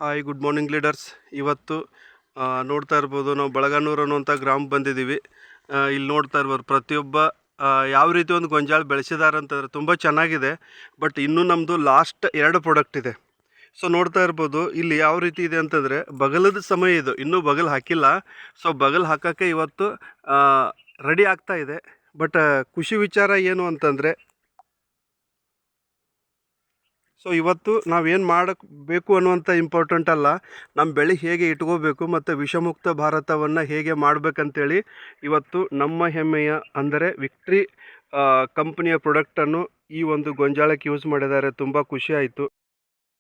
Hi good morning leaders. ಇವತ್ತು ನೋಡ್ತಾ ಇರ್ಬೋದು ನಾವು ಬಳಗನೂರು ಅನ್ನುವಂಥ ಗ್ರಾಮ ಬಂದಿದ್ದೀವಿ. ಇಲ್ಲಿ ನೋಡ್ತಾ ಇರ್ಬೋದು ಪ್ರತಿಯೊಬ್ಬ ಯಾವ ರೀತಿ ಒಂದು ಗೊಂಜಾಳ ಬೆಳೆಸಿದ್ದಾರೆ ಅಂತಂದರೆ ತುಂಬ ಚೆನ್ನಾಗಿದೆ. ಬಟ್ ಇನ್ನೂ ನಮ್ಮದು ಲಾಸ್ಟ್ 2 ಪ್ರಾಡಕ್ಟ್ ಇದೆ. ಸೊ ನೋಡ್ತಾ ಇರ್ಬೋದು ಇಲ್ಲಿ ಯಾವ ರೀತಿ ಇದೆ ಅಂತಂದರೆ ಬಗಲದ ಸಮಯ ಇದು, ಇನ್ನೂ ಬಗಲ್ ಹಾಕಿಲ್ಲ. ಸೊ ಬಗಲ್ ಹಾಕೋಕ್ಕೆ ಇವತ್ತು ರೆಡಿ ಆಗ್ತಾ ಇದೆ. ಬಟ್ ಖುಷಿ ವಿಚಾರ ಏನು ಅಂತಂದರೆ, ಸೊ ಇವತ್ತು ನಾವೇನು ಮಾಡಬೇಕು ಅನ್ನುವಂಥ ಇಂಪಾರ್ಟೆಂಟ್ ಅಲ್ಲ, ನಮ್ಮ ಬೆಳೆ ಹೇಗೆ ಇಟ್ಕೋಬೇಕು ಮತ್ತು ವಿಷಮುಕ್ತ ಭಾರತವನ್ನು ಹೇಗೆ ಮಾಡಬೇಕಂತೇಳಿ ಇವತ್ತು ನಮ್ಮ ಹೆಮ್ಮೆಯ ಅಂದರೆ ವಿಕ್ಟ್ರಿ ಕಂಪ್ನಿಯ ಪ್ರಾಡಕ್ಟನ್ನು ಈ ಒಂದು ಗೊಂಜಾಳಕ್ಕೆ ಯೂಸ್ ಮಾಡಿದ್ದಾರೆ. ತುಂಬ ಖುಷಿ ಆಯಿತು.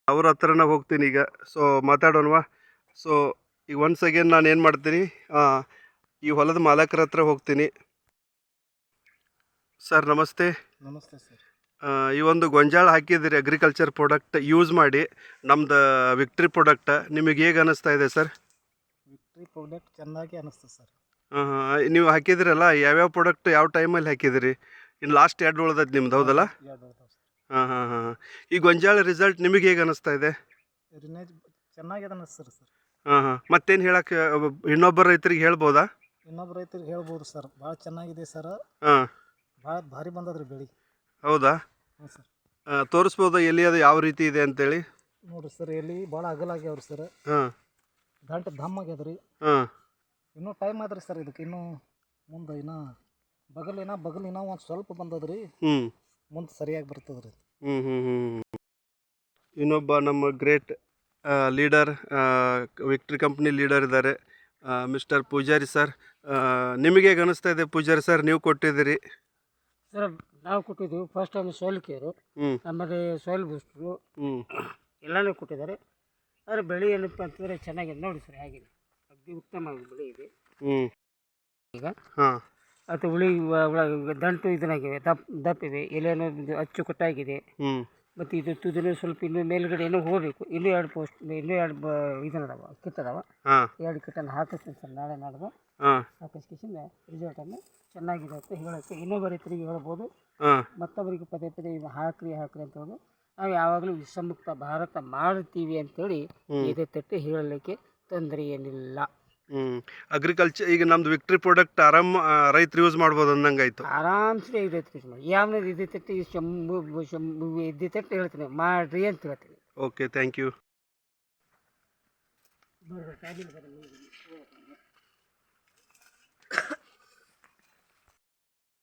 ಅವ್ರ ಹತ್ರನ ಹೋಗ್ತೀನಿ ಈಗ. ಸೊ ಮಾತಾಡೋಣವಾ? ಸೊ ಈಗ ಒನ್ಸ್ ಅಗೇನ್ ನಾನು ಏನು ಮಾಡ್ತೀನಿ, ಈ ಹೊಲದ ಮಾಲಕರ ಹತ್ರ ಹೋಗ್ತೀನಿ. ಸರ್ ನಮಸ್ತೆ. ನಮಸ್ತೆ ಸರ್. ಈ ಒಂದು ಗೊಂಜಾಳ ಹಾಕಿದ್ದೀರಿ ಅಗ್ರಿಕಲ್ಚರ್ ಪ್ರಾಡಕ್ಟ್ ಯೂಸ್ ಮಾಡಿ, ನಮ್ದು ವಿಕ್ಟ್ರಿ ಪ್ರಾಡಕ್ಟ್ ನಿಮಗೆ ಹೇಗೆ ಅನ್ನಿಸ್ತಾ ಇದೆ ಸರ್? ವಿಕ್ಟ್ರಿ ಪ್ರಾಡಕ್ಟ್ ಚೆನ್ನಾಗಿ ಅನ್ನಿಸ್ತು ಸರ್. ಹಾಂ ಹಾಂ, ನೀವು ಹಾಕಿದಿರಲ್ಲ, ಯಾವ್ಯಾವ ಪ್ರಾಡಕ್ಟ್ ಯಾವ ಟೈಮಲ್ಲಿ ಹಾಕಿದಿರಿ? ಇನ್ನು ಲಾಸ್ಟ್ 2 ಉಳ್ದದ್ದು ನಿಮ್ದು, ಹೌದಲ್ಲ? ಹಾಂ ಹಾಂ ಹಾಂ. ಈ ಗೊಂಜಾಳ ರಿಸಲ್ಟ್ ನಿಮಗೆ ಹೇಗೆ ಅನ್ನಿಸ್ತಾ ಇದೆ? ಚೆನ್ನಾಗಿದೆ ಅನ್ನಿಸ್ತಾರೆ ಸರ್. ಹಾಂ ಹಾಂ. ಮತ್ತೇನು ಹೇಳಕ್ಕೆ ಇನ್ನೊಬ್ಬರು ರೈತರಿಗೆ ಹೇಳ್ಬೋದಾ? ಇನ್ನೊಬ್ಬ ರೈತರಿಗೆ ಹೇಳ್ಬೋದು ಸರ್, ಭಾಳ ಚೆನ್ನಾಗಿದೆ ಸರ್. ಹಾಂ, ಭಾಳ ಭಾರಿ ಬಂದದ್ರಿ ಬೆಳೆ. ಹೌದಾ? ಹಾಂ ಸರ್. ತೋರಿಸ್ಬೋದಾ ಎಲ್ಲಿ ಅದು ಯಾವ ರೀತಿ ಇದೆ ಅಂತೇಳಿ? ನೋಡಿರಿ ಸರ್, ಎಲ್ಲಿ ಭಾಳ ಅಗಲಾಗ್ಯಾವ್ರಿ ಸರ್. ಹಾಂ, ದಂಟು ದಮ್ ಆಗ್ಯದ್ರಿ. ಹಾಂ, ಇನ್ನೂ ಟೈಮ್ ಆದ್ರಿ ಸರ್ ಇದಕ್ಕೆ. ಇನ್ನೂ ಮುಂದೆ ಬಗಲ್ ಇನ್ನೂ ಒಂದು ಸ್ವಲ್ಪ ಬಂದದ್ರಿ. ಮುಂದೆ ಸರಿಯಾಗಿ ಬರ್ತದ್ರಿ. ಇನ್ನೊಬ್ಬ ನಮ್ಮ great leader, victory company leader ಇದ್ದಾರೆ, ಮಿಸ್ಟರ್ ಪೂಜಾರಿ ಸರ್. ನಿಮಗೆ ಹೇಗೆ ಅನ್ನಿಸ್ತಾ ಇದೆ ಪೂಜಾರಿ ಸರ್, ನೀವು ಕೊಟ್ಟಿದ್ದೀರಿ? ಸರ್ ನಾವು ಕೊಟ್ಟಿದ್ದೀವಿ. ಫಸ್ಟ್ ಟೈಮ್ ಸಾಯಿಲ್ ಕೇರು, ಆಮೇಲೆ ಸಾಯಿಲ್ ಬೂಸ್ಟ್ರು ಎಲ್ಲನೂ ಕೊಟ್ಟಿದ್ದಾರೆ. ಆದರೆ ಬೆಳೆ ಏನಪ್ಪ ಅಂತಂದರೆ ಚೆನ್ನಾಗಿದೆ. ನೋಡಿ ಸರ್ ಹೇಗಿದೆ, ಅತಿ ಉತ್ತಮವಾಗಿ ಬೆಳೆ ಇದೆ ಈಗ. ಮತ್ತು ದಂಟು ಇದನ್ನಾಗಿವೆ, ದಪ್ಪಿವೆ, ಎಲೆನೂ ಅಚ್ಚುಕಟ್ಟಾಗಿದೆ. ಮತ್ತು ಇದು ತುದಿನೂ ಸ್ವಲ್ಪ ಇನ್ನೂ ಮೇಲ್ಗಡೆ ಏನೋ ಹೋಗಬೇಕು. ಇನ್ನೂ 2 ಪೋಸ್ಟ್, ಇನ್ನೂ 2 ಇದನ್ನದಾವ, ಕಿತ್ತದಾವ. 2 ಕಿಟ್ಟನ್ನು ಹಾಕಿಸ್ತೀನಿ ಸರ್, ನಾಳೆ ನಾಡ್ದು ಹಾಕಿಸ್ಕಿಸಿಂದ ರಿಸಲ್ಟನ್ನು ಚೆನ್ನಾಗಿದೆ ಅಂತ ಹೇಳೋಕ್ಕೆ ಇನ್ನೊಬ್ಬ ರೈತರಿಗೆ ಹೇಳ್ಬೋದು. ಮತ್ತೊಬ್ಬರಿಗೆ ಪದೇ ಪದೇ ಹಾಕ್ರಿ ಅಂತ ಹೇಳೋದು. ನಾವು ಯಾವಾಗಲೂ ವಿಷಮುಕ್ತ ಭಾರತ ಮಾಡ್ತೀವಿ ಅಂತೇಳಿ ಇದೇ ತಟ್ಟಿ ಹೇಳಲಿಕ್ಕೆ ತೊಂದರೆ ಏನಿಲ್ಲ. ಅಗ್ರಿಕಲ್ಚರ್ ಈಗ ನಮ್ದು ವಿಕ್ಟ್ರಿ ಪ್ರಾಡಕ್ಟ್ ರೈತರು ಯೂಸ್ ಮಾಡ್ಬೋದು ಅಂದಂಗೆ ಆಯಿತು. ಆರಾಮ್ಸೆ ಇದೆ ಯಾವ ಇದೇ ತಟ್ಟಿ ಇದೇ ತಟ್ಟಿ ಹೇಳ್ತೀನಿ ಮಾಡಿರಿ ಅಂತ ಹೇಳ್ತೀನಿ. Okay, thank you.